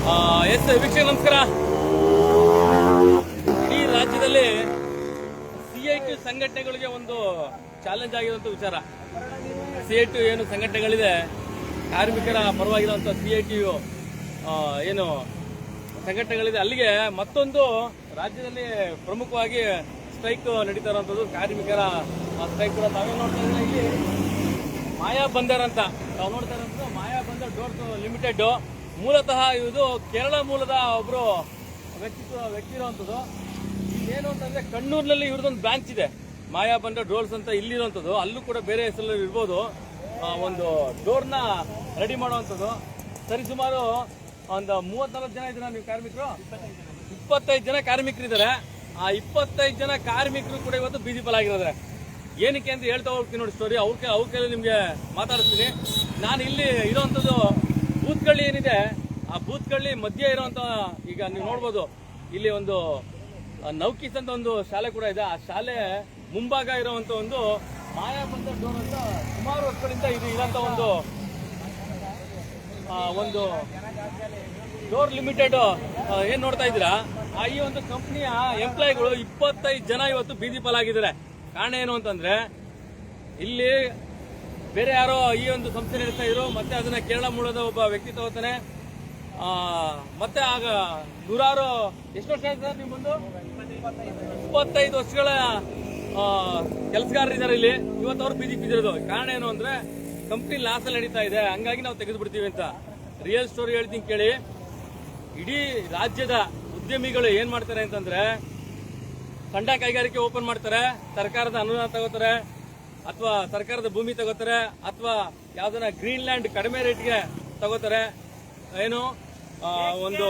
S ವೀಕ್ಷಕ ನಮಸ್ಕಾರ. ಇಡೀ ರಾಜ್ಯದಲ್ಲಿ CITU ಸಂಘಟನೆಗಳಿಗೆ ಒಂದು ಚಾಲೆಂಜ್ ಆಗಿರುವಂತ ವಿಚಾರ. CITU ಏನು ಸಂಘಟನೆಗಳಿದೆ, ಕಾರ್ಮಿಕರ ಪರವಾಗಿರುವಂತ CITU ಏನು ಸಂಘಟನೆಗಳಿದೆ, ಅಲ್ಲಿಗೆ ಮತ್ತೊಂದು ರಾಜ್ಯದಲ್ಲಿ ಪ್ರಮುಖವಾಗಿ ಸ್ಟ್ರೈಕ್ ನಡೀತಾ ಇರುವಂತದ್ದು ಕಾರ್ಮಿಕರ ಸ್ಟ್ರೈಕ್ ಕೂಡ ತಾವೇ ನೋಡ್ತಾ ಇದ್ರೆ. ಇಲ್ಲಿ ಮಾಯಾ ಬಂದರ್ ಅಂತ ನಾವು ನೋಡ್ತಾ ಇರೋದು, ಮಾಯಾ ಬಂದರ್ ಡೋರ್ಸ್ ಲಿಮಿಟೆಡ್. ಮೂಲತಃ ಇದು ಕೇರಳ ಮೂಲದ ಒಬ್ರು ವ್ಯಕ್ತಿ ಇರುವಂತದ್ದು. ಏನು ಅಂತಂದ್ರೆ ಕಣ್ಣೂರಿನಲ್ಲಿ ಇವ್ರದೊಂದು ಬ್ರಾಂಚ್ ಇದೆ, ಮಾಯಾ ಬಂದರ್ ಡೋರ್ಸ್ ಅಂತ ಇಲ್ಲಿರುವಂತದ್ದು. ಅಲ್ಲೂ ಕೂಡ ಬೇರೆ ಹೆಸರಲ್ಲಿ ಇರ್ಬೋದು. ಒಂದು ಡೋರ್ನ ರೆಡಿ ಮಾಡುವಂಥದ್ದು. ಸರಿಸುಮಾರು ಒಂದು 34 ಜನ ಇದ್ದಾರೆ ನೀವು ಕಾರ್ಮಿಕರು. 25 ಜನ ಕಾರ್ಮಿಕರಿದ್ದಾರೆ. ಆ 25 ಜನ ಕಾರ್ಮಿಕರು ಕೂಡ ಇವತ್ತು ಬೀದಿ ಪಾಲಾಗಿರೋದ್ರೆ ಏನಕ್ಕೆ ಅಂತ ಹೇಳ್ತಾ ಹೋಗ್ತೀನಿ ನೋಡಿ ಸ್ಟೋರಿ. ಅವ್ರ ಕೈಲಿ ನಿಮ್ಗೆ ಮಾತಾಡ್ತೀನಿ. ನಾನು ಇಲ್ಲಿ ಇರೋವಂಥದ್ದು ಬೂತ್ಕಳ್ಳಿ ಏನಿದೆ, ಆ ಬೂತ್ಕಳ್ಳಿ ಮಧ್ಯೆ ಇರುವಂತ, ಈಗ ನೀವು ನೋಡ್ಬೋದು ಇಲ್ಲಿ ಒಂದು ನೌಕೀಸ್ ಅಂತ ಒಂದು ಶಾಲೆ ಕೂಡ ಇದೆ. ಆ ಶಾಲೆ ಮುಂಭಾಗ ಇರುವಂತ ಒಂದು ಮಾಯಾ ಬಂದರ್ ಡೋರ್ ಅಂತ ಸುಮಾರು ವರ್ಷಗಳಿಂದ ಇದು ಇರೋಂತ ಒಂದು ಡೋರ್ ಲಿಮಿಟೆಡ್ ಏನ್ ನೋಡ್ತಾ ಇದ್ದೀರಾ. ಈ ಒಂದು ಕಂಪನಿಯ ಎಂಪ್ಲಾಯಿಗಳು 25 ಜನ ಇವತ್ತು ಬೀದಿ ಪಾಲಾಗಿದ್ದಾರೆ. ಕಾರಣ ಏನು ಅಂತಂದ್ರೆ, ಇಲ್ಲಿ ಬೇರೆ ಯಾರೋ ಈ ಒಂದು ಸಂಸ್ಥೆ ನಡೆಸ್ತಾ ಇದ್ರು, ಮತ್ತೆ ಅದನ್ನ ಕೇರಳ ಮೂಲದ ಒಬ್ಬ ವ್ಯಕ್ತಿ ತಗೋತಾನೆ. ಮತ್ತೆ ಆಗ ನೂರಾರು ಎಷ್ಟು ವರ್ಷ ಆಯ್ತು ಸರ್ ನಿಮ್ಮೊಂದು 25 ವರ್ಷಗಳ ಕೆಲಸಗಾರರಿದ್ದಾರೆ ಇಲ್ಲಿ. ಇವತ್ತು ಅವ್ರು ಬೀದಿ ಬಿದ್ದಿರೋದು. ಕಾರಣ ಏನು ಅಂದ್ರೆ ಕಂಪ್ನಿ ಲಾಸ್ ಅಲ್ಲಿ ನಡೀತಾ ಇದೆ, ಹಂಗಾಗಿ ನಾವು ತೆಗೆದು ಬಿಡ್ತೀವಿ ಅಂತ. ರಿಯಲ್ ಸ್ಟೋರಿ ಹೇಳ್ತೀನಿ ಕೇಳಿ. ಇಡೀ ರಾಜ್ಯದ ಉದ್ಯಮಿಗಳು ಏನ್ ಮಾಡ್ತಾರೆ ಅಂತಂದ್ರೆ, ಸಣ್ಣ ಕೈಗಾರಿಕೆ ಓಪನ್ ಮಾಡ್ತಾರೆ, ಸರ್ಕಾರದ ಅನುದಾನ ತಗೋತಾರೆ, ಅಥವಾ ಸರ್ಕಾರದ ಭೂಮಿ ತಗೋತಾರೆ, ಅಥವಾ ಯಾವ್ದನ್ನ ಗ್ರೀನ್ ಲ್ಯಾಂಡ್ ಕಡಿಮೆ ರೇಟ್ಗೆ ತಗೋತಾರೆ. ಏನು ಒಂದು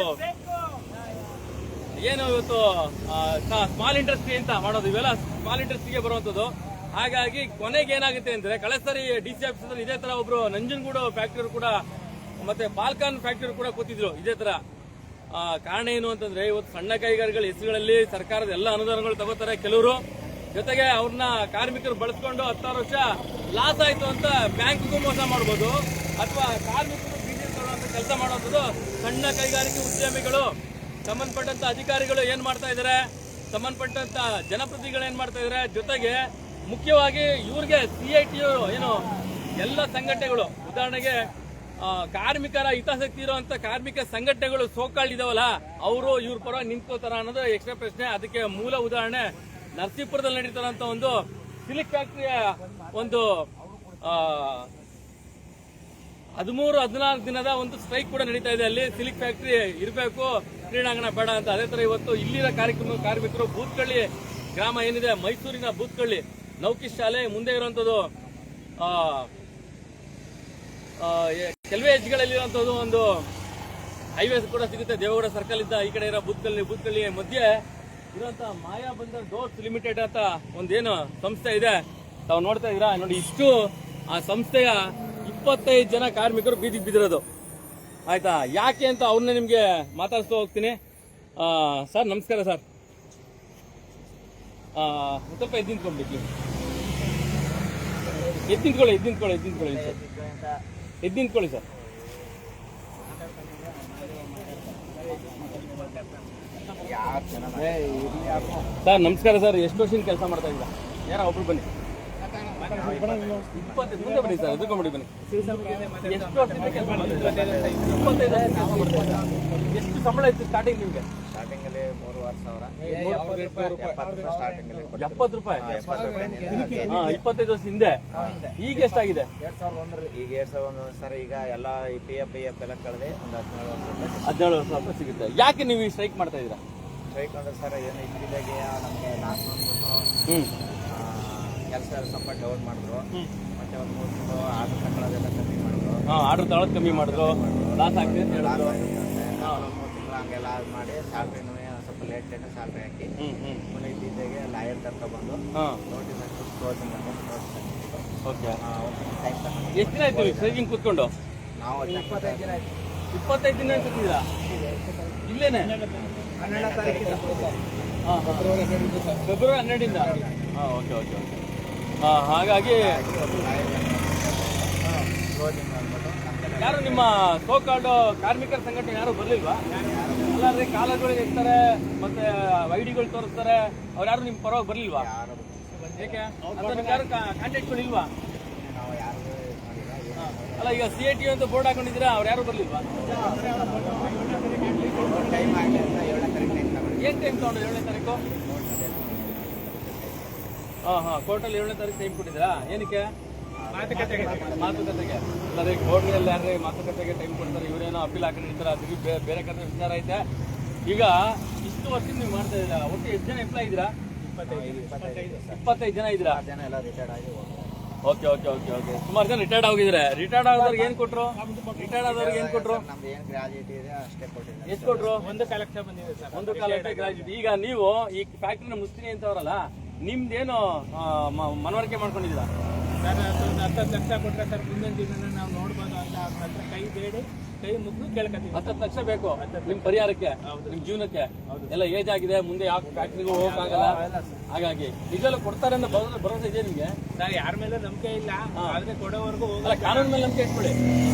ಏನು ಇವತ್ತು ಸ್ಮಾಲ್ ಇಂಡಸ್ಟ್ರಿ ಅಂತ ಮಾಡೋದು, ಇವೆಲ್ಲ ಸ್ಮಾಲ್ ಇಂಡಸ್ಟ್ರಿಗೆ ಬರುವಂತದ್ದು. ಹಾಗಾಗಿ ಕೊನೆಗೆ ಏನಾಗುತ್ತೆ ಅಂದ್ರೆ, ಕಳೆದ ಸರಿ DC ಆಫೀಸ್ ಇದೇ ತರ ಒಬ್ರು ನಂಜನಗೂಡು ಫ್ಯಾಕ್ಟರಿ ಕೂಡ ಮತ್ತೆ ಪಾಲ್ಕಾನ್ ಫ್ಯಾಕ್ಟರಿ ಕೂಡ ಕೂತಿದ್ರು ಇದೇ ತರ. ಕಾರಣ ಏನು ಅಂತಂದ್ರೆ, ಇವತ್ತು ಸಣ್ಣ ಕೈಗಾರಿಕೆಗಳ ಹೆಸರುಗಳಲ್ಲಿ ಸರ್ಕಾರದ ಎಲ್ಲ ಅನುದಾನಗಳು ತಗೋತಾರೆ ಕೆಲವರು. ಜೊತೆಗೆ ಅವ್ರನ್ನ ಕಾರ್ಮಿಕರು ಬಳಸ್ಕೊಂಡು 16 ವರ್ಷ ಲಾಸ್ ಆಯ್ತು ಅಂತ ಬ್ಯಾಂಕ್ಗೂ ಮೋಸ ಮಾಡಬಹುದು, ಅಥವಾ ಕಾರ್ಮಿಕರು ಬೀದಿ ತಗೊಳ್ಳುವಂತ ಕೆಲಸ ಮಾಡುವಂಥದ್ದು ಸಣ್ಣ ಕೈಗಾರಿಕೆ ಉದ್ಯಮಿಗಳು. ಸಂಬಂಧಪಟ್ಟಂತ ಅಧಿಕಾರಿಗಳು ಏನ್ ಮಾಡ್ತಾ ಇದಾರೆ, ಸಂಬಂಧಪಟ್ಟಂತ ಜನಪ್ರತಿನಿಧಿಗಳು ಏನ್ ಮಾಡ್ತಾ ಇದಾರೆ, ಜೊತೆಗೆ ಮುಖ್ಯವಾಗಿ ಇವ್ರಿಗೆ CITU ಏನು ಎಲ್ಲ ಸಂಘಟನೆಗಳು, ಉದಾಹರಣೆಗೆ ಕಾರ್ಮಿಕರ ಹಿತಾಸಕ್ತಿ ಇರುವಂತ ಕಾರ್ಮಿಕ ಸಂಘಟನೆಗಳು ಸೋಕಾಲ್ಡ್ ಇದಾವಲ್ಲ, ಅವರು ಇವ್ರ ಪರ ನಿಂತ್ಕೋತಾರ ಅನ್ನೋದು ಎಕ್ಸ್ಟ್ರಾ ಪ್ರಶ್ನೆ. ಅದಕ್ಕೆ ಮೂಲ ಉದಾಹರಣೆ ನರಸೀಪುರದಲ್ಲಿ ನಡೀತಾರಂತ ಒಂದು ಸಿಲ್ಕ್ ಫ್ಯಾಕ್ಟರಿಯ ಒಂದು 13-14 ದಿನದ ಒಂದು ಸ್ಟ್ರೈಕ್ ಕೂಡ ನಡೀತಾ ಇದೆ. ಅಲ್ಲಿ ಸಿಲ್ಕ್ ಫ್ಯಾಕ್ಟರಿ ಇರಬೇಕು, ಕ್ರೀಡಾಂಗಣ ಬೇಡ ಅಂತ. ಅದೇ ತರ ಇವತ್ತು ಇಲ್ಲಿನ ಕಾರ್ಮಿಕರು ಬೂತ್ಕಳ್ಳಿ ಗ್ರಾಮ ಏನಿದೆ, ಮೈಸೂರಿನ ಬೂತ್ಕಳ್ಳಿ ನೌಕೀಸ್ ಶಾಲೆ ಮುಂದೆ ಇರುವಂತದ್ದು ಕೆಲವೇ ಹೆಜ್ಜೆಗಳಲ್ಲಿರುವಂತದ್ದು ಒಂದು ಹೈವೇ ಕೂಡ ಸಿಗುತ್ತೆ. ದೇವೇಗೌಡ ಸರ್ಕಲ್ ಇಂದ ಈ ಕಡೆ ಇರೋ ಬೂತ್ಕಳ್ಳಿ ಮಧ್ಯೆ ಇರುವಂತ ಮಾಯಾ ಬಂದರ್ ಡೋರ್ಸ್ ಲಿಮಿಟೆಡ್ ಅಂತ ಒಂದೇನು ಸಂಸ್ಥೆ ಇದೆ, ತಾವು ನೋಡ್ತಾ ಇದೀರಾ ನೋಡಿ. ಇಷ್ಟು ಆ ಸಂಸ್ಥೆಯ 25 ಜನ ಕಾರ್ಮಿಕರು ಬೀದಿಗೆ ಬಿದ್ದಿರೋದು. ಆಯ್ತಾ, ಯಾಕೆ ಅಂತ ಅವ್ರನ್ನ ನಿಮ್ಗೆ ಮಾತಾಡಿಸ್ತಾ ಹೋಗ್ತೀನಿ. ಸರ್ ನಮಸ್ಕಾರ ಸರ್. ಸ್ವಲ್ಪ ಎದ್ದು ನಿಂತ್ಕೊಂಡ್ಬಿಡ್ಲಿ, ಎದ್ದು ನಿಂತ್ಕೊಳ್ಳಿ ಸರ್. ಸರ್ ನಮಸ್ಕಾರ ಸರ್. ಎಷ್ಟು ವರ್ಷದಿಂದ ಕೆಲಸ ಮಾಡ್ತಾ ಇದ್ದೀರಾ? ಯಾರ ಒಬ್ರು ಬನ್ನಿ. 20 ಮುಂದೆ ಬನ್ನಿ ಸರ್, ಎದ್ಕೊಂಡ್ಬಿಡಿ ಬನ್ನಿ. ಎಷ್ಟು ವರ್ಷದಿಂದ ಕೆಲಸ ಮಾಡ್ತಾ ಇದ್ದೀರಾ? 25 ಎಷ್ಟು ಸಂಬಳ ಇತ್ತು ಸ್ಟಾರ್ಟಿಂಗ್ ನಿಮ್ಗೆ? ಸ್ಟಾರ್ಟಿಂಗ್ ಅಲ್ಲಿ 3,500 70 ರೂಪಾಯಿ 25 ವರ್ಷ ಹಿಂದೆ. ಈಗ ಎಷ್ಟಾಗಿದೆ? 2001 ಈಗ 2001 ಸರ್. ಈಗ ಎಲ್ಲ PF ಎಲ್ಲ ಕಳೆದೆ ಒಂದು 17 ವರ್ಷ ಸಿಗುತ್ತೆ. ಯಾಕೆ ನೀವು ಈ ಸ್ಟ್ರೈಕ್ ಮಾಡ್ತಾ ಇದ್ದೀರಾ? ಸ್ಟ್ರೈಕ್ ಅಂದ್ರೆ ಸರ್, ಏನು ಇದ್ದಿದ್ದಾಗೆ ನಮಗೆ ಲಾಸ್ಟ್ ಕೆಲಸ ಸ್ವಲ್ಪ ಡೌನ್ ಮಾಡಿದ್ರು. ಮತ್ತೆ ಒಂದು 3 ತಿಂಗಳು ಆರ್ಡರ್ ತಗೊಳ್ಳೋದೆಲ್ಲ ಕಮ್ಮಿ ಮಾಡಿದ್ರು. ಆರ್ಡರ್ ತಗೊಳ್ಳೋದು ಕಮ್ಮಿ ಮಾಡಿದ್ರು, ಲಾಸ್ ಆಗ್ತದೆ ಅಂತ ಹೇಳಿದ್ರು. 3 ತಿಂಗಳು ಹಂಗೆಲ್ಲ ಮಾಡಿ ಸ್ಯಾಲ್ರಿನೂ ಸ್ವಲ್ಪ ಲೇಟ್ ಸ್ಯಾಲ್ರಿ ಹಾಕಿ ಮನೆ ಇದ್ದಿದ್ದಾಗೆ ಲಾಯರ್ ಕರ್ಕೊಬಂದು ನೋಟಿಸ್ ಹಾಕಿ ಕ್ಲೋಸಿಂಗ್ ಓಕೆ. ಎಷ್ಟು ದಿನ ಆಯ್ತು ಸ್ಟ್ರೈಕಿಂಗ್ ಕೂತ್ಕೊಂಡು? ನಾವು 25 ದಿನ ಆಯ್ತು. 25 ದಿನ ಕೂತಿದ್ದೀರಾ ಇಲ್ಲೇನೆ? 12ನೇ ತಾರೀಕಿಂದ ಫೆಬ್ರವರಿ 12ರಿಂದ. ಓಕೆ. ಹಾಗಾಗಿ ಯಾರು ನಿಮ್ಮ ಸೋಕಾಲ್ಡ್ ಕಾರ್ಮಿಕರ ಸಂಘಟನೆ ಯಾರು ಬರ್ಲಿಲ್ವಾ? ಅಲ್ಲಾದ್ರೆ ಕಾಲರ್ಗಳು ಇರ್ತಾರೆ ಮತ್ತೆ ಐಡಿಗಳು ತೋರಿಸ್ತಾರೆ, ಅವ್ರು ಯಾರು ನಿಮ್ ಪರವಾಗಿ ಬರ್ಲಿಲ್ವಾ? ಏಕೆ ನಿಮ್ಗೆ ಯಾರು ಕಾಂಟ್ಯಾಕ್ಟ್ಗಳು ಇಲ್ವಾ? ನಾವು ಯಾರು ಅಲ್ಲ ಈಗ CIT ಅಂತ ಬೋರ್ಡ್ ಹಾಕೊಂಡಿದ್ದೀರಾ, ಅವ್ರು ಯಾರು ಬರ್ಲಿಲ್ವಾ? ಟೈಮ್ ಆಗಲಿ ಅಂತ 7ನೇ ತಾರೀಕು ಟೈಮ್ ತಗೊಂಡು ಏನ್ ಟೈಮ್ ತಗೊಂಡ್ರು? 7ನೇ ತಾರೀಕು ಕೋರ್ಟಲ್ಲಿ 7ನೇ ತಾರೀಕು ಟೈಮ್ ಕೊಟ್ಟಿದ್ದೀರಾ? ಏನಕ್ಕೆ? ಮಾತುಕತೆಗೆ. ಅಲ್ಲದೆ ಕೋರ್ಟ್ನಲ್ಲಿ ಯಾರೇ ಮಾತುಕತೆಗೆ ಟೈಮ್ ಕೊಡ್ತಾರೆ, ಇವರೇನೋ ಅಪೀಲ್ ಹಾಕೊಂಡಿರ್ತಾರೆ, ಅದಕ್ಕೆ ಬೇರೆ ಕಡೆ ವಿಚಾರ ಐತೆ. ಈಗ ಇಷ್ಟು ವರ್ಷದಿಂದ ನೀವು ಮಾಡ್ತಾ ಇದ್ದೀರಾ, ಒಟ್ಟು ಎಷ್ಟು ಜನ ಎಂಪ್ಲಾಯ್ ಇದ್ದೀರಾ? 25 ಜನ ಇದ್ದೀರಾ? ಜನ ಎಲ್ಲ ರಿಟೈರ್ಡ್ ಆಗಿ ಹೋಗ್ತಾರೆ. ಓಕೆ ಓಕೆ ಓಕೆ ಓಕೆ ಸುಮಾರು ಜನ ರಿಟೈರ್ಡ್ ಆಗಿದ್ದಾರೆ. ರಿಟೈರ್ಡ್ ಆದವ್ರಿಗೆ ಏನು ಕೊಟ್ರು? ರಿಟೈರ್ಡ್ ಆದವ್ರಿಗೆ ಏನು ಕೊಟ್ರು? ನಮ್ದು ಏನು ಗ್ರಾಜುಯೇಟಿ ಇದೆ ಅಷ್ಟೇ ಕೊಟ್ಟಿದ್ದಾರೆ. ಎಷ್ಟು ಕೊಟ್ರು? 1 ಲಕ್ಷ ಬಂದಿದೆ ಸರ್. 1 ಲಕ್ಷ ಗ್ರಾಜುಯೇಟ್. ಈಗ ನೀವು ಈ ಫ್ಯಾಕ್ಟ್ರಿನ ಮುಸ್ತೀನಿ ಅಂತವ್ರಲ್ಲ, ನಿಮ್ದೇನು ಮನವರಿಕೆ ಮಾಡ್ಕೊಂಡಿದ್ದೀರಾ? ಸರ್ ಅದೊಂದು 10 ಲಕ್ಷ ಕೊಟ್ಟರೆ ಸರ್ ಮುಂದಿನ ದಿನ ನಾವು ನೋಡ್ಬೋದು ಅಂತ ಅವ್ರ ಹತ್ರ ಕೈ ಬೇಡಿ ಕೈ ಮುಗಿದು ಕೇಳ್ಕೊತೀವಿ. 10 ಲಕ್ಷ ಬೇಕು ನಿಮ್ ಪರಿಹಾರಕ್ಕೆ, ನಿಮ್ ಜೀವನಕ್ಕೆ. ಎಲ್ಲ ಏಜ್ ಆಗಿದೆ, ಮುಂದೆ ಯಾವ ಫ್ಯಾಕ್ಟ್ರಿಗೂ ಹೋಗಕ್ಕಾಗಲ್ಲ. ಹಾಗಾಗಿ ಇದೆಲ್ಲ ಕೊಡ್ತಾರೆ ಅಂತ ಭರವಸೆ ಇದೆ ನಿಮ್ಗೆ? ಸರ್ ಯಾರ ಮೇಲೆ ನಂಬಿಕೆ ಇಲ್ಲ, ಆದ್ರೆ ಕೊಡೋವರೆಗೂ ಅಲ್ಲ, ಕಾನೂನ್ ಮೇಲೆ ನಂಬಿಕೆ ಇಟ್ಕೊಳ್ಳಿ.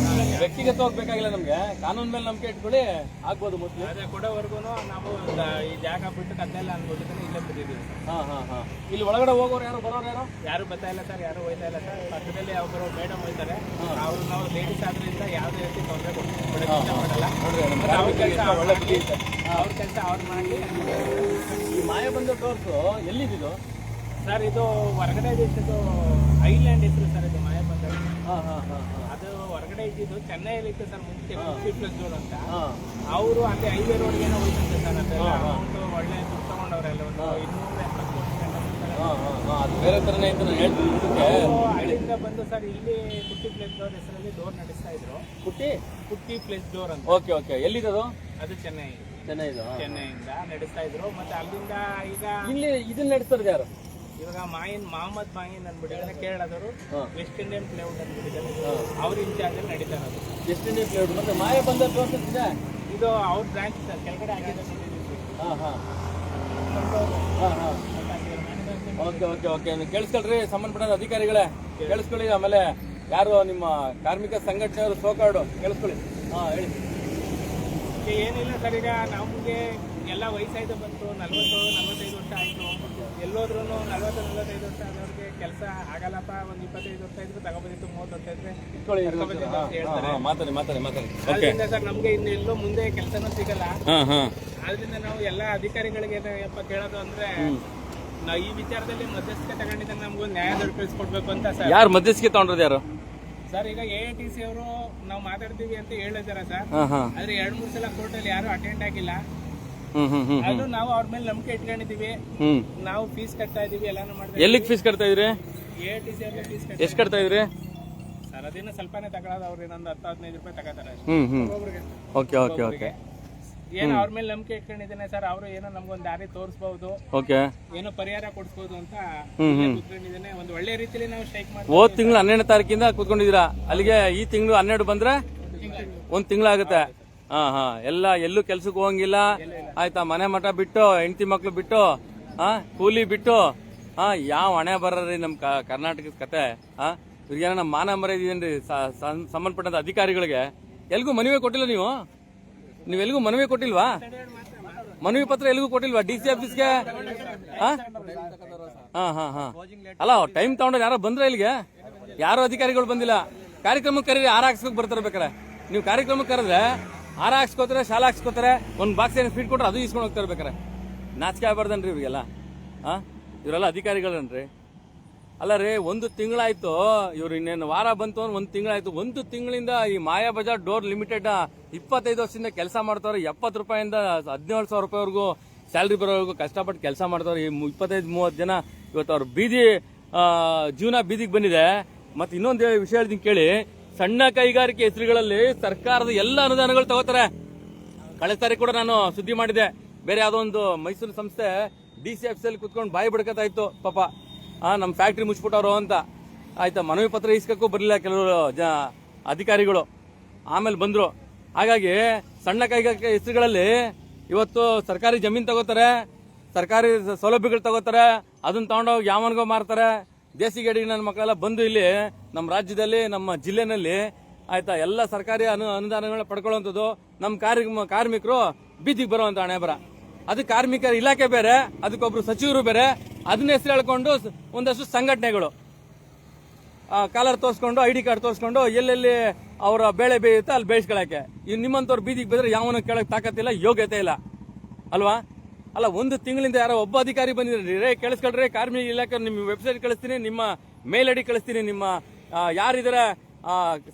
ವ್ಯಕ್ತಿಗತ ಹೋಗ್ಬೇಕಾಗಿಲ್ಲ ನಮ್ಗೆ, ಕಾನೂನ್ ಮೇಲೆ ನಂಬಿಕೆ ಇಟ್ಕೊಳ್ಳಿ, ಆಗ್ಬೋದು ಮೊದಲು. ಆದ್ರೆ ಕೊಡೋವರೆಗೂ ನಾವು ಈ ಜಾಗ ಬಿಟ್ಟು ಕದ್ದೆಲ್ಲ ಅನ್ಬಿಟ್ಟಿದ್ರೆ ಇಲ್ಲೇ ಬಿಟ್ಟಿದ್ದೀವಿ. ಇಲ್ಲಿ ಒಳಗಡೆ ಹೋಗೋರು ಯಾರು, ಬರೋರು ಯಾರು? ಯಾರು ಬರ್ತಾ ಇಲ್ಲ ಸರ್, ಯಾರು ಹೋಯ್ತಾ ಇಲ್ಲ ಸರ್. ಪಕ್ಕದಲ್ಲಿ ಒಬ್ಬರು ಮೇಡಮ್ ಹೋಯ್ತಾರೆ, ಅವ್ರು ನಾವು ಲೇಡೀಸ್ ಆದ್ರಿಂದ ಯಾವುದೇ ರೀತಿ ತೊಂದರೆ ಮಾಡಲ್ಲ. ಅವ್ರ ಕೆಲಸ ಅವ್ರು ಮಾಡಿ. ಈ ಮಾಯ ಬಂದ ಕೋರ್ಸು ಎಲ್ಲಿದ್ದು ಸರ್? ಇದು ಹೊರಗಡೆ ಇದ್ದಿದ್ದು ಐಲ್ಯಾಂಡ್ ಹೆಸರು ಸರ್, ಇದು ಮಾಯ ಬಂದ. ಅದು ಹೊರಗಡೆ ಇದ್ದಿದ್ದು ಚೆನ್ನೈಯಲ್ಲಿ ಇತ್ತು ಸರ್ ಮುಂಚೆ, +2 ಅಂತ. ಅವರು ಅಲ್ಲಿ ಹೈವೇ ರೋಡ್ಗೆ ಹೋಯ್ತಂತೆ ಸರ್. ಅದೆಲ್ಲ ಅಮೌಂಟ್ ಒಳ್ಳೆ ದುಡ್ಡು ತಗೊಂಡವ್ರೆಲ್ಲ, ಒಂದು 270 ಅದು ಬೇರೆ ತರನೇ ಇತ್ತು. ನಾನು ಹೇಳ್ತೀನಿ, ಅಲ್ಲಿಂದ ಬಂದು ಸರ್ ಇಲ್ಲಿ ಕುಟ್ಟಿ ಪ್ಲೇಸ್ ಡೋರ್ ಹೆಸರಲ್ಲಿ ಡೋರ್ ನಡೆಸ್ತಾ ಇದ್ರು. ಕುಟ್ಟಿ ಪ್ಲೇಸ್ ಡೋರ್ ಅಂತ. Okay okay. ಎಲ್ಲಿದ್ದು? ಅದು ಚೆನ್ನೈಯಿಂದ ನಡೆಸ್ತಾ ಇದ್ರು. ಮತ್ತೆ ಅಲ್ಲಿಂದ ಈಗ ಇಲ್ಲಿ ಇದನ್ನ ನಡೆಸ್ತಾರೆ ಯಾರು? ಇವಾಗ ಮೊಹಮ್ಮದ್ ಮಾಯಿನ್ ಅಂದ್ಬಿಟ್ಟಿದ್ದಾರೆ, ಕೇರಳದವರು. ವೆಸ್ಟ್ ಇಂಡಿಯನ್ ಪ್ಲೇಔಟ್ ಅಂದ್ಬಿಟ್ಟಿದ್ದಾರೆ, ಅವ್ರ ಇನ್ಚಾರ್ಜ್ ಅಲ್ಲಿ ನಡೀತಾ ಇರೋದು. West Indian playout. ಮತ್ತೆ ಮಾಯ ಬಂದ ಕೋರ್ಸ್ ಇದೆ, ಇದು ಅವ್ರ ಬ್ರಾಂಚ್ ಸರ್, ಕೆಳಗಡೆ ಆಗಿದೆ. Okay okay okay. ಕೇಳಿಸ್ಕೊಳ್ರಿ ಸಂಬಂಧಪಟ್ಟ ಅಧಿಕಾರಿಗಳೇ, ಕೇಳಿಸ್ಕೊಳ್ಳಿ. ಆಮೇಲೆ ಯಾರು ನಿಮ್ಮ ಕಾರ್ಮಿಕ ಸಂಘಟನೆಯವರು ಸೋಕಾರ್ಡು ಕೇಳಿಸ್ಕೊಳ್ಳಿ. ಹೇಳಿ. ಏನಿಲ್ಲ ಸರ್, ಈಗ ನಮಗೆ ಎಲ್ಲ ವಯಸ್ಸಾಯ್ತು ಬಂತು, 40-45 ವರ್ಷ ಆಯ್ತು. ಎಲ್ಲೋದ್ರೂ 40-45 ವರ್ಷ ಆದವ್ರಿಗೆ ಕೆಲಸ ಆಗಲ್ಲಪ್ಪ, ಒಂದು 25 ವರ್ಷ ಇದ್ರು ತಗೋಬೋದಿತ್ತು, 30 ವರ್ಷ ಇದ್ರೆ ಅದರಿಂದ ಸರ್ ನಮ್ಗೆ ಇನ್ನೆಲ್ಲೋ ಮುಂದೆ ಕೆಲಸನೂ ಸಿಗಲ್ಲ. ಆದ್ರಿಂದ ನಾವು ಎಲ್ಲ ಅಧಿಕಾರಿಗಳಿಗೆ ಏನಪ್ಪ ಕೇಳೋದು ಅಂದ್ರೆ, ನಾವು ಈ ವಿಚಾರದಲ್ಲಿ ಮಧ್ಯಸ್ಥಿಕೆ ತಗೊಂಡಿದ್ದಾಗ ನಮ್ಗೊಂದು ನ್ಯಾಯ ದೊರಕಿಸ್ಕೊಡ್ಬೇಕು ಅಂತ ಸರ್. ಯಾರು ಮಧ್ಯಸ್ಥಿಕೆ ತಗೊಂಡ್ರದ್ದು? ಯಾರು ಸರ್? ಈಗ AITC ಅವರು ನಾವು ಮಾತಾಡ್ತೀವಿ ಅಂತ ಹೇಳಿದಾರೆ ಸರ್, ಆದ್ರೆ 2-3 ಸಲ ಕೋರ್ಟಲ್ಲಿ ಯಾರು ಅಟೆಂಡ್ ಆಗಿಲ್ಲ. ಅದು ನಾವು ಅವ್ರ ಮೇಲೆ ನಂಬಿಕೆ ಇಟ್ಕೊಂಡಿದೀವಿ, ನಾವು ಫೀಸ್ ಕಟ್ತಾ ಇದೀವಿ, ಎಲ್ಲಾನು ಮಾಡ್ತೀವಿ. ಎಲ್ಲಿಗೆ ಫೀಸ್ ಕಟ್ತಾ ಇದ್ರಿ? AITC ಅವ್ರಿಗೆ ಫೀಸ್ ಎಷ್ಟು ಕಟ್ತಾ ಇದ್ರಿ ಸರ್? ಅದೇನೋ ಸ್ವಲ್ಪನೇ ತಗೊಳ್ಳೋದು, ಅವ್ರು ಇನ್ನೊಂದು 10-15 ರೂಪಾಯಿ ತಗೋತಾರೆ ಒಬ್ಬೊಬ್ರಿಗೆ. Okay okay okay. ಏನೋ ಅವ್ರ ಮೇಲೆ ನಂಬಿಕೆ ಇಟ್ಕೊಂಡಿದ್ದೇನೆ ಸರ್, ಅವರು ಏನೋ ನಮ್ಗೊಂದು ದಾರಿ ತೋರಿಸಬಹುದು, ಓಕೆ, ಏನೋ ಪರಿಹಾರ ಕೊಡಿಸಬಹುದು ಅಂತ ಕೂತ್ಕೊಂಡಿದ್ದೇನೆ. ಒಂದು ಒಳ್ಳೆ ರೀತಿಯಲ್ಲಿ ನಾವು ಸ್ಟ್ರೈಕ್ ಮಾಡಿ ಹೋದ್ ತಿಂಗಳು 12ನೇ ತಾರೀಕಿಂದ ಕೂತ್ಕೊಂಡಿದ್ದೀರಾ. ಅಲ್ಲಿಗೆ ಈ ತಿಂಗಳು 12 ಬಂದ್ರೆ 1 ತಿಂಗಳಾಗುತ್ತೆ. ಎಲ್ಲ ಎಲ್ಲೂ ಕೆಲ್ಸಕ್ಕೆ ಹೋಗಂಗಿಲ್ಲ ಆಯ್ತಾ? ಮನೆ ಮಠ ಬಿಟ್ಟು, ಹೆಂಡತಿ ಮಕ್ಳು ಬಿಟ್ಟು, ಕೂಲಿ ಬಿಟ್ಟು, ಯಾವ ಹಣೆ ಬರ್ರಿ ನಮ್ ಕರ್ನಾಟಕದ ಕತೆ. ಇವ್ರಿಗೇನ ನಮ್ಮ ಮಾನ ಮರ್ಯಾದಿದೇನ್ರಿ? ಸಂಬಂಧಪಟ್ಟಂತ ಅಧಿಕಾರಿಗಳಿಗೆ ಎಲ್ಗೂ ಮನವಿ ಕೊಟ್ಟಿಲ್ಲ ನೀವು? ನೀವೆಲ್ಗೂ ಮನವಿ ಕೊಟ್ಟಿಲ್ವಾ? ಮನವಿ ಪತ್ರ ಎಲ್ಗೂ ಕೊಟ್ಟಿಲ್ವಾ? DC ಆಫೀಸ್ಗೆ? ಅಲ್ಲ, ಟೈಮ್ ತಗೊಂಡ್ರೆ ಯಾರೋ ಬಂದ್ರೆ ಇಲ್ಲಿಗೆ? ಯಾರೋ ಅಧಿಕಾರಿಗಳು ಬಂದಿಲ್ಲ. ಕಾರ್ಯಕ್ರಮಕ್ಕೆ ಕರೀರಿ, ಹಾರ ಹಾಕ್ಸ್ಕೊಕ್ ಬರ್ತಾರೆ ಬೇಕಾರೆ. ನೀವು ಕಾರ್ಯಕ್ರಮಕ್ಕೆ ಕರೆದ್ರೆ ಹಾರ ಹಾಕ್ಸ್ಕೋತಾರೆ, ಶಾಲಾ ಹಾಕ್ಸ್ಕೋತಾರೆ, ಒಂದು ಬಾಕ್ಸ್ ಏನು ಫೀಡ್ ಕೊಟ್ರೆ ಅದು ಇಸ್ಕೊಂಡು ಹೋಗ್ತಾರೆ ಬೇಕಾರೆ. ನಾಚಿಕೆ ಆಗ್ಬಾರ್ದನ್ರಿ ಇವ್ರಿಗೆಲ್ಲ? ಇವರೆಲ್ಲ ಅಧಿಕಾರಿಗಳನ್ರಿ? ಅಲ್ಲ ರೀ, 1 ತಿಂಗಳಾಯ್ತು. ಇವ್ರು ಇನ್ನೇನು ವಾರ ಬಂತು ಅಂದ್ರೆ 1 ತಿಂಗಳಾಯ್ತು. 1 ತಿಂಗಳಿಂದ ಈ ಮಾಯಾ ಬಜಾರ್ ಡೋರ್ ಲಿಮಿಟೆಡ್ 25 ವರ್ಷದಿಂದ ಕೆಲಸ ಮಾಡ್ತಾವ್ರೆ. 70 ರೂಪಾಯಿಂದ 17,000 ರೂಪಾಯಿವರೆಗೂ ಸ್ಯಾಲ್ರಿ ಬರೋವರೆಗೂ ಕಷ್ಟಪಟ್ಟು ಕೆಲಸ ಮಾಡ್ತಾವ್ರೆ. ಈ 25-30 ಜನ ಇವತ್ತು ಅವ್ರ ಜೀವನ ಬೀದಿಗೆ ಬಂದಿದೆ. ಮತ್ತೆ ಇನ್ನೊಂದು ವಿಷಯ ಹೇಳ್ತೀನಿ ಕೇಳಿ. ಸಣ್ಣ ಕೈಗಾರಿಕೆ ಹೆಸರುಗಳಲ್ಲಿ ಸರ್ಕಾರದ ಎಲ್ಲ ಅನುದಾನಗಳು ತಗೋತಾರೆ. ಕಳೆದ ಸಾರಿ ಕೂಡ ನಾನು ಸುದ್ದಿ ಮಾಡಿದೆ. ಬೇರೆ ಯಾವುದೋ ಒಂದು ಮೈಸೂರು ಸಂಸ್ಥೆ DC ಆಫೀಸಲ್ಲಿ ಕುತ್ಕೊಂಡು ಬಾಯಿ ಬಿಡ್ಕತ್ತಾ ಇತ್ತು ಪಾಪ. ನಮ್ಮ ಫ್ಯಾಕ್ಟ್ರಿ ಮುಚ್ಚಿಬಿಟ್ಟವ್ರು ಅಂತ ಆಯ್ತಾ. ಮನವಿ ಪತ್ರ ಇಸ್ಕಕ್ಕೂ ಬರಲಿಲ್ಲ ಕೆಲವರು ಅಧಿಕಾರಿಗಳು. ಆಮೇಲೆ ಬಂದ್ರು. ಹಾಗಾಗಿ ಸಣ್ಣ ಕೈಗಾರಿಕೆ ಹೆಸರುಗಳಲ್ಲಿ ಇವತ್ತು ಸರ್ಕಾರಿ ಜಮೀನು ತಗೋತಾರೆ, ಸರ್ಕಾರಿ ಸೌಲಭ್ಯಗಳು ತಗೋತಾರೆ, ಅದನ್ನ ತಗೊಂಡೋಗಿ ಯಾವನ್ಗೋ ಮಾರ್ತಾರೆ. ದೇಸಿ ಗಡಿ ನನ್ನ ಮಕ್ಕಳೆಲ್ಲ ಬಂದು ಇಲ್ಲಿ ನಮ್ಮ ರಾಜ್ಯದಲ್ಲಿ, ನಮ್ಮ ಜಿಲ್ಲೆನಲ್ಲಿ ಆಯ್ತಾ, ಎಲ್ಲ ಸರ್ಕಾರಿ ಅನುದಾನಗಳನ್ನ ಪಡ್ಕೊಳ್ಳುವಂಥದ್ದು. ನಮ್ಮ ಕಾರ್ಮಿಕರು ಬೀದಿಗೆ ಬರುವಂತ ಹಣೆ ಬರ. ಅದು ಕಾರ್ಮಿಕರ ಇಲಾಖೆ ಬೇರೆ, ಅದಕ್ಕೊಬ್ರು ಸಚಿವರು ಬೇರೆ, ಅದನ್ನ ಹೆಸರು ಹೇಳ್ಕೊಂಡು ಒಂದಷ್ಟು ಸಂಘಟನೆಗಳು ಕಾಲರ್ ತೋರಿಸ್ಕೊಂಡು ID ಕಾರ್ಡ್ ತೋರಿಸ್ಕೊಂಡು ಎಲ್ಲೆಲ್ಲಿ ಅವರ ಬೆಳೆ ಬೇಯುತ್ತೆ ಅಲ್ಲಿ ಬೇಯಿಸ್ಕೊಳಕ್ಕೆ. ನಿಮ್ಮಂತವ್ರು ಬೀದಿಗೆ ಬಂದ್ರೆ ಯಾವನ ಕೇಳಕ್ ತಾಕತ್ತಿಲ್ಲ, ಯೋಗ್ಯತೆ ಇಲ್ಲ ಅಲ್ವಾ? ಅಲ್ಲ, ಒಂದು ತಿಂಗಳಿಂದ ಯಾರೋ ಒಬ್ಬ ಅಧಿಕಾರಿ ಬಂದಿದ್ರೆ ಕೇಳಿಸ್ಕೊಳ್ರಿ, ಕಾರ್ಮಿಕ ಇಲಾಖೆ ನಿಮ್ಮ ವೆಬ್ಸೈಟ್ ಕಳಿಸ್ತೀನಿ, ನಿಮ್ಮ ಮೇಲ್ ID ಕಳಿಸ್ತೀನಿ, ನಿಮ್ಮ ಯಾರಿದಾರೆ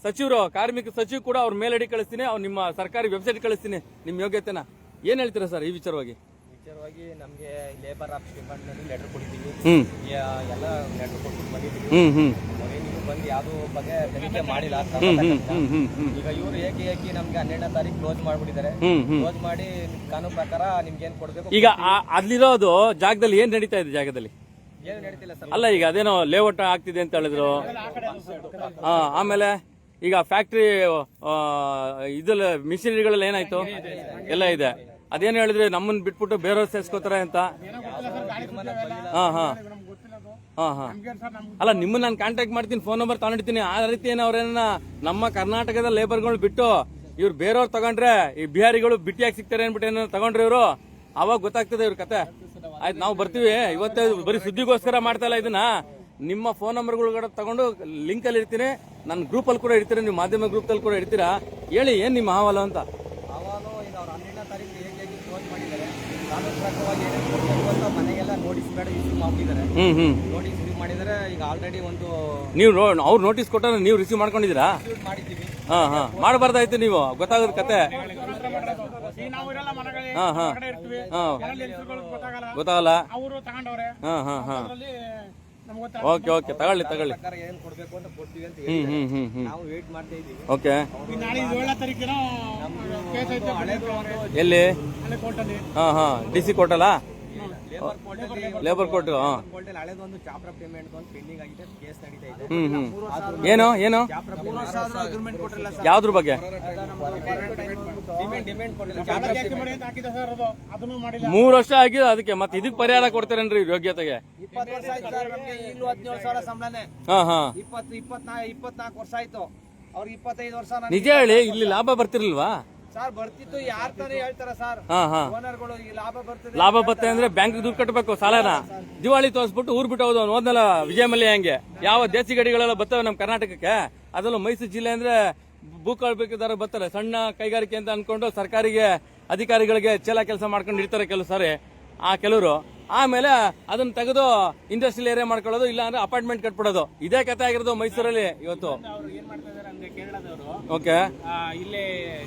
ಸಚಿವರು, ಕಾರ್ಮಿಕ ಸಚಿವ ಕೂಡ ಅವ್ರ ಮೇಲ್ ID ಕಳಿಸ್ತೀನಿ, ಅವ್ರು ನಿಮ್ಮ ಸರ್ಕಾರಿ ವೆಬ್ಸೈಟ್ ಕಳಿಸ್ತೀನಿ. ನಿಮ್ ಯೋಗ್ಯತೆನ ಏನ್ ಹೇಳ್ತೀರಾ ಸರ್ ಈ ವಿಚಾರವಾಗಿ? ನಮ್ಗೆ ಲೇಬರ್ ಆಫೀಸ್ ಡಿಪಾರ್ಟ್ಮೆಂಟ್ ಲೆಟರ್ ಕೊಟ್ಟಿದ್ದೀವಿ, ಹ್ಮ್ ಎಲ್ಲ ಲೆಟರ್ ಕೊಟ್ಟು ಬಂದಿದ್ದೀವಿ. ಹ್ಮ್ ನೀವು ಬಂದು ಯಾವ್ದು ಬಗ್ಗೆ ತನಿಖೆ ಮಾಡಿಲ್ಲ. ಈಗ ಇವರು ಏಕಿ ನಮ್ಗೆ 12ನೇ ತಾರೀಕು ಕ್ಲೋಸ್ ಮಾಡ್ಬಿಟ್ಟಿದ್ದಾರೆ. ಕ್ಲೋಸ್ ಮಾಡಿ ಕಾನೂನು ಪ್ರಕಾರ ನಿಮ್ಗೆ ಏನ್ ಕೊಡ್ಬೇಕು. ಈಗ ಅಲ್ಲಿರೋದು ಜಾಗದಲ್ಲಿ ಏನ್ ನಡೀತಾ ಇದೆ? ಜಾಗದಲ್ಲಿ ಏನು ನಡೀತಿಲ್ಲ ಸರ್. ಅಲ್ಲ, ಈಗ ಅದೇನೋ ಲೇಔಟ್ ಆಗ್ತಿದೆ ಅಂತ ಹೇಳಿದ್ರು. ಆಮೇಲೆ ಈಗ ಫ್ಯಾಕ್ಟ್ರಿ ಇದ್ರಲ್ಲಿ ಮಿಷಿನರಿಗಳೆಲ್ಲ ಏನಾಯ್ತು? ಎಲ್ಲ ಇದೆ. ಅದೇನು ಹೇಳಿದ್ರೆ ನಮ್ಮನ್ನ ಬಿಟ್ಬಿಟ್ಟು ಬೇರೆಯವ್ರು ಸೇರ್ಸ್ಕೋತಾರೆ ಅಂತ. ಅಲ್ಲ, ನಿಮ್ಮನ್ನ ನಾನು ಕಾಂಟ್ಯಾಕ್ಟ್ ಮಾಡ್ತೀನಿ, ಫೋನ್ ನಂಬರ್ ತಗೊಂಡಿರ್ತೀನಿ. ಆ ರೀತಿ ಅವ್ರೇನ ನಮ್ಮ ಕರ್ನಾಟಕದ ಲೇಬರ್ಗಳು ಬಿಟ್ಟು ಇವ್ರು ಬೇರೆಯವ್ರು ತಗೊಂಡ್ರೆ ಈ ಬಿಹಾರಿಗಳು ಬಿಟ್ಟಿಯಾಗಿ ಸಿಗ್ತಾರೆ ಅನ್ಬಿಟ್ಟು ಏನೋ ತಗೊಂಡ್ರೆ ಇವರು, ಅವಾಗ ಗೊತ್ತಾಗ್ತದೆ ಇವ್ರ ಕತೆ. ಆಯ್ತು, ನಾವು ಬರ್ತೀವಿ. ಇವತ್ತೇ ಬರೀ ಸುದ್ದಿಗೋಸ್ಕರ ಮಾಡ್ತಾ ಇಲ್ಲ ಇದನ್ನ. ನಿಮ್ಮ ಫೋನ್ ನಂಬರ್ಗಳು ತಗೊಂಡು ಲಿಂಕ್ ಅಲ್ಲಿ ಇರ್ತೀನಿ, ನನ್ನ ಗ್ರೂಪ್ ಅಲ್ಲಿ ಕೂಡ ಇರ್ತೀರಿ, ನೀವು ಮಾಧ್ಯಮ ಗ್ರೂಪ್ ಅಲ್ಲಿ ಕೂಡ ಇರ್ತೀರಾ. ಹೇಳಿ ಏನ್ ನಿಮ್ಮ ಅಹವಾಲು ಅಂತ. ಅಹವಾಲು ಈಗ ಅವ್ರು 12ನೇ ತಾರೀಕು ಹೇಗೆ ಕ್ಲೋಸ್ ಮಾಡಿದ್ದಾರೆ, ಕಾನೂನು ಪ್ರಕಾರವಾಗಿ ಏನೇನು ಕೊಡಬೇಕು ಅಂತ ಮನೆಗೆಲ್ಲ ನೋಟಿಸ್ ಬೇಡ ಇಶ್ಯೂ ಮಾಡಿದ್ದಾರೆ. ನೋಟಿಸ್ ಇಶ್ಯೂ ಮಾಡಿದರೆ ಈಗ ಆಲ್ರೆಡಿ ಒಂದು ನೀವು ಅವ್ರು ನೋಟಿಸ್ ಕೊಟ್ಟಾರೆ, ನೀವು ರಿಸೀವ್ ಮಾಡ್ಕೊಂಡಿದ್ದೀರಾ? ಮಾಡಿದ್ದೀವಿ. ಮಾಡಬಾರ್ದಾಯ್ತು, ನೀವು ಗೊತ್ತಾಗೋದ್ ಕತೆ. ಗೊತ್ತಾಗಲ್ಲ. ಓಕೆ ಓಕೆ, ತಗೊಳ್ಳಿ. ಏನ್ ಕೊಡ್ಬೇಕು ಅಂತ ಕೊಡ್ತೀವಿ ಅಂತ ನಾವು ವೇಟ್ ಮಾಡ್ತಾ ಇದೀವಿ. ಓಕೆ, ಎಲ್ಲಿ? DC ಕೋರ್ಟಲ್ಲ? Labour court. ಹಳೆದೊಂದು ಚಾಪ್ಟರ್ ಪೇಮೆಂಟ್ ಒಂದು ಪೆಂಡಿಂಗ್ ಆಗಿದೆ, ಕೇಸ್ ನಡೀತಾ ಇದೆ. ಏನು ಯಾವ್ದ್ರ ಬಗ್ಗೆ? 3 ವರ್ಷ ಆಗಿದೆ ಅದಕ್ಕೆ, ಮತ್ತೆ ಇದಕ್ ಪರಿಹಾರ ಕೊಡ್ತಾರೇನ್ರಿ ಯೋಗ್ಯತೆಗೆ? 20 ವರ್ಷ ಆಯ್ತು ಸರ್, ನಮ್ಗೆ ಈಗಲೂ 17,000 ಸಂಬಳನೇ. 24 ವರ್ಷ ಆಯ್ತು, ಅವ್ರಿಗೆ 25 ವರ್ಷ. ನಿಜ ಹೇಳಿ, ಇಲ್ಲಿ ಲಾಭ ಬರ್ತಿರ್ಲಿಲ್ವಾ ಸರ್? ಬರ್ತಿತ್ತು, ಯಾರ್ ತಾನೇ ಹೇಳ್ತಾರ ಸರ್, ಓನರ್ಗಳು. ಈ ಲಾಭ ಬರ್ತದೆ, ಲಾಭ ಬರ್ತದೆ ಅಂದ್ರೆ ಬ್ಯಾಂಕ್ ದುಡ್ಡು ಕಟ್ಟಬೇಕು, ಸಾಲನ ದಿವಾಳಿ ತೋರಿಸ್ಬಿಟ್ಟು ಊರ್ ಬಿಟ್ಟು ಹೋದ ಹೋದ್ನಲ್ಲ ವಿಜಯ ಮಲ್ಯ. ಹಂಗೆ ಯಾವ ದೇಸಿ ಗಡಿಗಳೆಲ್ಲ ಬರ್ತವೆ ನಮ್ಮ ಕರ್ನಾಟಕಕ್ಕೆ. ಅದೆಲ್ಲ ಮೈಸೂರು ಜಿಲ್ಲೆ ಅಂದ್ರೆ ಭೂಕಳ್ಬೇಕಿದ್ದಾರೆ ಬರ್ತಾರೆ, ಸಣ್ಣ ಕೈಗಾರಿಕೆ ಅಂತ ಅನ್ಕೊಂಡು ಸರ್ಕಾರಿಗೆ ಅಧಿಕಾರಿಗಳಿಗೆ ಚೇಲ ಕೆಲಸ ಮಾಡ್ಕೊಂಡು ಇರ್ತಾರೆ ಕೆಲವು ಸಾರಿ ಆ ಕೆಲವರು. ಆಮೇಲೆ ಅದನ್ನ ತೆಗೆದು ಇಂಡಸ್ಟ್ರಿಯಲ್ ಏರಿಯಾ ಮಾಡ್ಕೊಳ್ಳೋದು, ಇಲ್ಲ ಅಂದ್ರೆ ಅಪಾರ್ಟ್ಮೆಂಟ್ ಕಟ್ಬಿಡೋದು. ಇದೇ ಕಥೆ ಆಗಿರೋದು ಮೈಸೂರಲ್ಲಿ ಇವತ್ತು. ಓಕೆ, ಇಲ್ಲಿ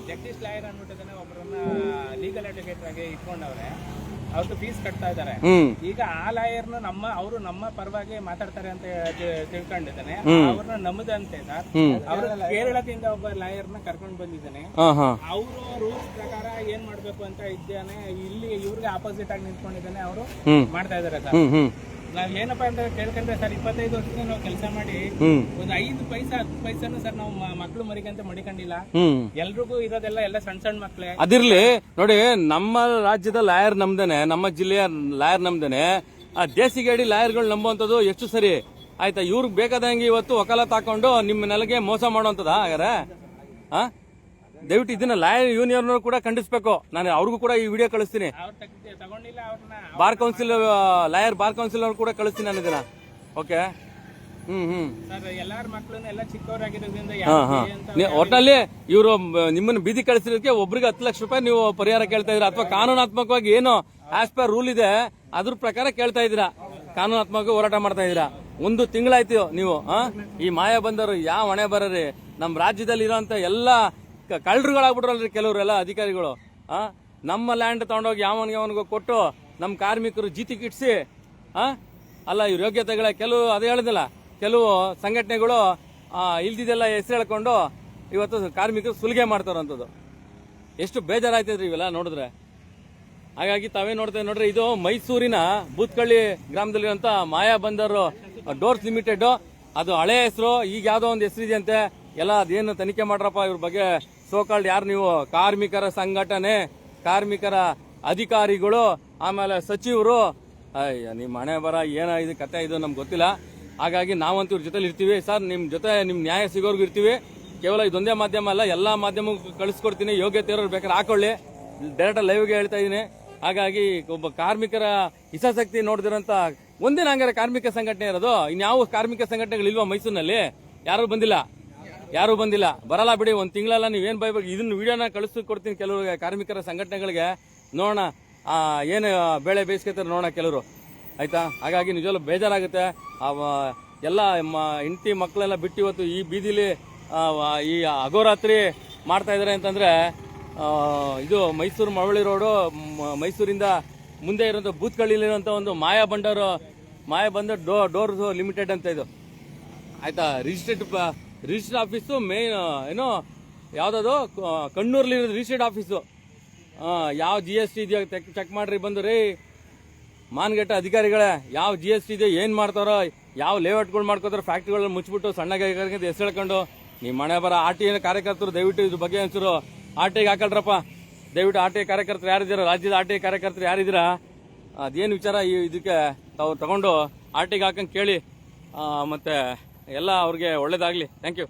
ಜಗದೀಶ್ ಲಾಯರ್ ಅಂದ್ಬಿಟ್ಟಿದ್ದಾನೆ, ಒಬ್ಬರನ್ನ ಲೀಗಲ್ ಅಡ್ವೊಕೇಟ್ ಆಗಿ ಇಟ್ಕೊಂಡವ್ರೆ. ಅವ್ರದ್ದು ಫೀಸ್ ಕಟ್ತಾ ಇದ್ದಾರೆ. ಈಗ ಆ ಲಾಯರ್ನ ಅವರು ನಮ್ಮ ಪರವಾಗಿ ಮಾತಾಡ್ತಾರೆ ಅಂತ ತಿಳ್ಕೊಂಡಿದ್ದಾನೆ. ಅವ್ರನ್ನ ನಮ್ಮದಂತೆ ಸರ್, ಅವರು ಕೇರಳದಿಂದ ಒಬ್ಬ ಲಾಯರ್ನ ಕರ್ಕೊಂಡು ಬಂದಿದ್ದಾನೆ. ಅವರು ರೂಲ್ಸ್ ಪ್ರಕಾರ ಏನ್ ಮಾಡ್ಬೇಕು ಅಂತ ಇದ್ದಾನೆ, ಇಲ್ಲಿ ಇವ್ರಿಗೆ ಆಪೋಸಿಟ್ ಆಗಿ ನಿಂತ್ಕೊಂಡಿದ್ದಾನೆ. ಅವರು ಮಾಡ್ತಾ ಇದಾರೆ ಸರ್. ನಾವ್ ಏನಪ್ಪಾ ಅಂತ ಕೇಳ್ಕೊಂಡ್ರೆ ಸರ್, 25 ವರ್ಷದಿಂದ ನಾವು ಕೆಲಸ ಮಾಡಿ ಒಂದು 5 ಪೈಸಾ 10 ಪೈಸಾನು ಸರ್ ನಾವು ಮಕ್ಳು ಮರಿಕಂತ ಮಡಿಕೊಂಡಿಲ್ಲ. ಎಲ್ರಿಗೂ ಇರೋದೆಲ್ಲ ಎಲ್ಲ ಸಣ್ಣ ಸಣ್ಣ ಮಕ್ಳೇ. ಅದಿರ್ಲಿ ನೋಡಿ, ನಮ್ಮ ರಾಜ್ಯದ ಲಾಯರ್ ನಮ್ದೇನೆ, ನಮ್ಮ ಜಿಲ್ಲೆಯ ಲಾಯರ್ ನಮ್ದೇನೆ. ಆ ದೇಸಿಗೇಡಿ ಲಾಯರ್ಗಳು ನಂಬುವಂತದ್ದು ಎಷ್ಟು ಸರಿ ಆಯ್ತಾ? ಇವ್ರಿಗೆ ಬೇಕಾದಂಗೆ ಇವತ್ತು ವಕಾಲತ್ ಹಾಕೊಂಡು ನಿಮ್ಮ ನೆಲಗೆ ಮೋಸ ಮಾಡುವಂತದ ಹಾಗಾರೆ? ದಯವಿಟ್ಟು ಇದನ್ನ ಲಾಯರ್ ಯೂನಿಯನ್ ಕೂಡ ಖಂಡಿಸ್ಬೇಕು. ನಾನು ಅವ್ರಿಗೂ ಕೂಡ ಈ ವಿಡಿಯೋ ಕಳಿಸ್ತೀನಿ. Bar council lawyer bar council ಅವ್ರು ಕೂಡ ಕಳಿಸ್ತೀನಿ ನಾನು ಇದನ್ನ. ಓಕೆ, ಒಟ್ಟಿನಲ್ಲಿ ಇವರು ನಿಮ್ಮನ್ನ ಬೀದಿ ಕಳಿಸಿರೋದಕ್ಕೆ ಒಬ್ರಿಗೆ 10 ಲಕ್ಷ ರೂಪಾಯಿ ನೀವು ಪರಿಹಾರ ಕೇಳ್ತಾ ಇದ್ದೀರಾ, ಅಥವಾ ಕಾನೂನಾತ್ಮಕವಾಗಿ ಏನು ಆಸ್ ಪರ್ ರೂಲ್ ಇದೆ ಅದ್ರ ಪ್ರಕಾರ ಕೇಳ್ತಾ ಇದ್ದೀರಾ, ಕಾನೂನಾತ್ಮಕ ಹೋರಾಟ ಮಾಡ್ತಾ ಇದ್ದೀರಾ. 1 ತಿಂಗಳಾಯ್ತು ನೀವು ಈ ಮಾಯಾ ಬಂದರು ಯಾವ ಹೊಣೆ ಬರರಿ. ನಮ್ಮ ರಾಜ್ಯದಲ್ಲಿ ಇರೋಂತ ಎಲ್ಲಾ ಕಳ್ಳರುಗಳಾಗ್ಬಿಟ್ರಲ್ರಿ ಕೆಲವರೆಲ್ಲ ಅಧಿಕಾರಿಗಳು. ನಮ್ಮ ಲ್ಯಾಂಡ್ ತಗೊಂಡೋಗಿ ಯಾವನಿಗೂ ಕೊಟ್ಟು ನಮ್ಮ ಕಾರ್ಮಿಕರು ಜೀತಿಗಿಡ್ಸಿ ಅಲ್ಲ ಇವ್ರ ಯೋಗ್ಯತೆಗಳ ಕೆಲವು ಅದೇ ಹೇಳಿದಿಲ್ಲ, ಕೆಲವು ಸಂಘಟನೆಗಳು ಇಲ್ದಿದೆಲ್ಲ ಹೆಸರು ಹೇಳ್ಕೊಂಡು ಇವತ್ತು ಕಾರ್ಮಿಕರು ಸುಲಿಗೆ ಮಾಡ್ತಾರಂಥದ್ದು. ಎಷ್ಟು ಬೇಜಾರಾಯ್ತದ್ರಿ ಇವೆಲ್ಲ ನೋಡಿದ್ರೆ. ಹಾಗಾಗಿ ತಾವೇ ನೋಡ್ತಾ ನೋಡ್ರಿ, ಇದು ಮೈಸೂರಿನ ಬೂತ್ಕಳ್ಳಿ ಗ್ರಾಮದಲ್ಲಿರುವಂತ ಮಾಯಾ ಬಂದರು ಡೋರ್ಸ್ ಲಿಮಿಟೆಡ್. ಅದು ಹಳೆ ಹೆಸರು, ಈಗ ಯಾವ್ದೋ ಒಂದು ಹೆಸರು ಇದೆಯಂತೆ. ಎಲ್ಲ ಅದೇನು ತನಿಖೆ ಮಾಡ್ರಪ್ಪ ಇವ್ರ ಬಗ್ಗೆ. ಸೋಕಾಲ್ಡ್ ಯಾರು ನೀವು? ಕಾರ್ಮಿಕರ ಸಂಘಟನೆ, ಕಾರ್ಮಿಕರ ಅಧಿಕಾರಿಗಳು, ಆಮೇಲೆ ಸಚಿವರು. ಅಯ್ಯ, ನಿಮ್ಮ ಹಣೆ ಬರ ಏನ ಇದು ಕತೆ, ಇದು ನಮ್ಗೆ ಗೊತ್ತಿಲ್ಲ. ಹಾಗಾಗಿ ನಾವಂತೂ ಇವ್ರ ಜೊತೆಲಿ ಇರ್ತೀವಿ ಸರ್. ನಿಮ್ ಜೊತೆ ನಿಮ್ ನ್ಯಾಯ ಸಿಗೋರ್ಗು ಇರ್ತೀವಿ. ಕೇವಲ ಇದೊಂದೇ ಮಾಧ್ಯಮ ಅಲ್ಲ, ಎಲ್ಲಾ ಮಾಧ್ಯಮಕ್ಕೂ ಕಳಿಸ್ಕೊಡ್ತೀನಿ. ಯೋಗ್ಯತೆ ಇರೋರು ಬೇಕಾದ್ರೆ ಹಾಕೊಳ್ಳಿ, ಡೈರೆಕ್ಟ್ ಲೈವ್ಗೆ ಹೇಳ್ತಾ ಇದೀನಿ. ಹಾಗಾಗಿ ಒಬ್ಬ ಕಾರ್ಮಿಕರ ಹಿತಾಸಕ್ತಿ ನೋಡಿದಿರಂತ ಒಂದಿನ ಹಂಗಾರೆ ಕಾರ್ಮಿಕ ಸಂಘಟನೆ ಇರೋದು. ಇನ್ಯಾವ ಕಾರ್ಮಿಕ ಸಂಘಟನೆಗಳಿಲ್ವಾ ಮೈಸೂರಿನಲ್ಲಿ? ಯಾರು ಬಂದಿಲ್ಲ, ಬರಲ್ಲ ಬಿಡಿ. ಒಂದ್ ತಿಂಗಳಲ್ಲ ನೀವೇನ್ ಬೈಬೇಕು. ಇದನ್ನ ವಿಡಿಯೋನ ಕಳಿಸ್ಕೊಡ್ತೀನಿ ಕೆಲವರು ಕಾರ್ಮಿಕರ ಸಂಘಟನೆಗಳಿಗೆ, ನೋಡೋಣ ಏನು ಬೆಳೆ ಬೇಯಿಸ್ಕೊತಾರೆ ನೋಡೋಣ ಕೆಲವರು, ಆಯ್ತಾ. ಹಾಗಾಗಿ ನಿಜವಲ್ಲೂ ಬೇಜಾರಾಗುತ್ತೆ. ಎಲ್ಲ ಹೆಂಡತಿ ಮಕ್ಕಳೆಲ್ಲ ಬಿಟ್ಟು ಇವತ್ತು ಈ ಬೀದಿಲಿ ಈ ಅಗೋರಾತ್ರಿ ಮಾಡ್ತಾ ಇದಾರೆ ಅಂತಂದ್ರೆ, ಇದು ಮೈಸೂರು ಮಳವಳ್ಳಿ ರೋಡು, ಮೈಸೂರಿಂದ ಮುಂದೆ ಇರುವಂತ ಬೂತ್ಕಳ್ಳಿಲಿರುವಂತ ಒಂದು ಮಾಯಾ ಬಂದರ್ ಡೋರ್ಸ್ ಲಿಮಿಟೆಡ್ ಅಂತ ಇದು, ಆಯ್ತಾ. ರಿಜಿಸ್ಟರ್ಡ್ ಆಫೀಸು ಮೇನ್ ಏನೋ ಯಾವ್ದದು ಕಣ್ಣೂರ್ಲಿ ರಿಜಿಸ್ಟರ್ಡ್ ಆಫೀಸು. ಯಾವ GST ಇದೆಯೋ ಚೆಕ್ ಮಾಡ್ರಿ ಬಂದು ರೀ. ಮಾನ್ಗೆಟ್ಟ ಅಧಿಕಾರಿಗಳೇ, ಯಾವ GST ಇದೆ, ಏನ್ ಮಾಡ್ತಾರೋ, ಯಾವ ಲೇಔಟ್ಗಳು ಮಾಡ್ಕೋತಾರೋ, ಫ್ಯಾಕ್ಟ್ರಿಗಳನ್ನ ಮುಚ್ಚಿಬಿಟ್ಟು ಸಣ್ಣ ಕೈಗಾರಿಕೆ ಹೆಸರು ಹೇಳ್ಕೊಂಡು ನೀವು ಮನೆ ಬರ RTI ಕಾರ್ಯಕರ್ತರು ದಯವಿಟ್ಟು ಇದ್ರ ಬಗ್ಗೆ ಅನ್ಸರು RTIಗೆ ಹಾಕಲ್ರಪ್ಪ. ದಯವಿಟ್ಟು RTI ಕಾರ್ಯಕರ್ತರು ಯಾರಿದ್ದೀರಾ, ರಾಜ್ಯದ RTI ಕಾರ್ಯಕರ್ತರು ಯಾರಿದ್ದೀರಾ, ಅದೇನು ವಿಚಾರ ಇದಕ್ಕೆ ತಾವು ತಗೊಂಡು RTIಗೆ ಹಾಕಂಗೆ ಕೇಳಿ. ಮತ್ತೆ ಎಲ್ಲ ಅವ್ರಿಗೆ ಒಳ್ಳೇದಾಗ್ಲಿ. Thank you.